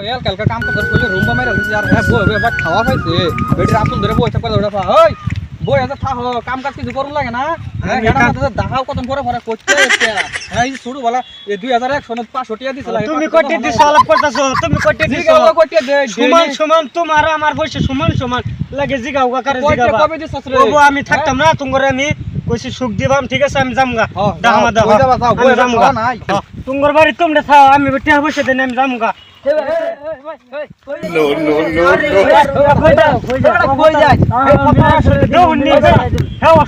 यार कल का काम कर पहले रूम में रहते यार है वो बात खावा पाइছে বেটি রাতুল ধরে বই থাকবা দৌড়া পা ওই বই আছে থা কাম কাজ কিছু করুন লাগে না এটা মতে দেখাও কত পরে পরে করতে হ্যাঁ এই শুরু বলা এই 2001 সনে 500 টাকা দিছিল তুমি কইতে দিছ আলাপ করতাছো তুমি কইতে দিছ জিগাও কইতে দে সমান সমান তোমার আমার বয়সে সমান সমান লাগে জিগাও করে জিগাও কবে দিছ রে ওবো আমি থাকতাম না তুমরে আমি কইছি সুখ দিবাম ঠিক আছে আমি জামগা দামা দাও বই জামগা না তুমর বাড়ি তোমরা থাও আমি বেটা বসে দেন আমি জামগা No, no, no, no. কই যায়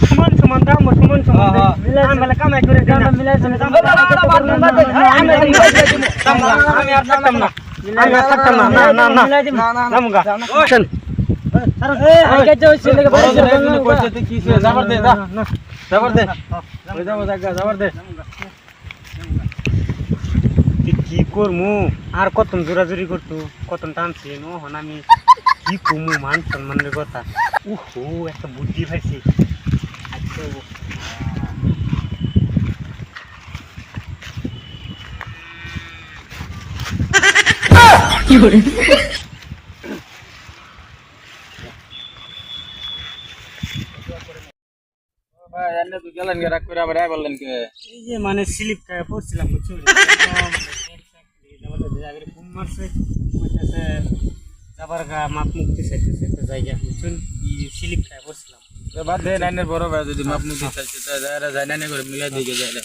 সমান সমান দাম সমান সমান মিলাই কামাই করে মিলাই আমি আর থাকতাম না আমি আর থাকতাম না না না না জামগা ওশন আগে যাও ছেলে কইতে কি সে জাবর দে যা জাবর দে ওই যাবো জায়গা জাবর দে কি করমু আর কত জোরাজুরি করতো কত টানছি নহন আমি কি কমু মান সম্মানের কথা ওহো একটা বুদ্ধি পাইছি কি করে ভাই এনে তুই গেলেন কে রাখ করে আবার আই বললেন কে এই যে মানে স্লিপ খায় পড়ছিলাম বুঝছো আগে ঘুম মারছে কইতাছে যাবার গা মাপ মুক্তি চাইতেছে একটা জায়গা বুঝছেন এই স্লিপ খায় পড়ছিলাম তো বাদ দে নাইনের বড় ভাই যদি মাপ মুদি চাইছে তা যারা যায় না করে মিলাই দিকে যায় রে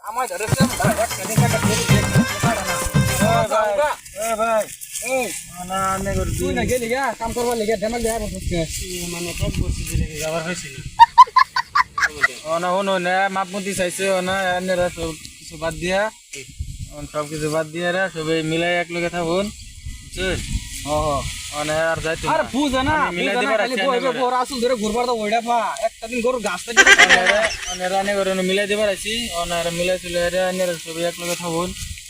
আমায় ধরেছে এক ভাই এই না নে করে তুই না গেলি গা কাম করবা লাগা দেমাগ দেয়া বসছে মানে এক বছর দিলে যাবার হইছে না না হনো না মাপ মুদি চাইছে না এনে কিছু বাদ দিয়া সব কিছু বাদ দিয়া রে সবাই মিলাই এক লগে থাকুন বুঝছিস অনে আর যাইতো আরে বুঝা না মিলাই দিবার আছে বড় আসল ধরে ঘুরবার তো ওইডা পা একটা দিন গরু গাছটা দিতে অনে রানে করে মিলাই দিবার আছি অনে মিলাই চলে রে এনে সবাই এক লগে থাকুন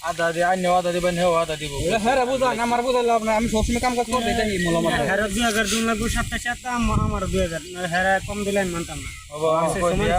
আদা দি আন্য আদা দিবেন হেও আদা দিব হ্যাঁ রে বুঝা না আমার বুঝা লাভ না আমি সবসময় কাম কাজ করতে যাই মোলামাত হ্যাঁ 2000 দুন লাগু 7টা 7টা আমার 2000 হ্যাঁ কম দিলে আমি মানতাম না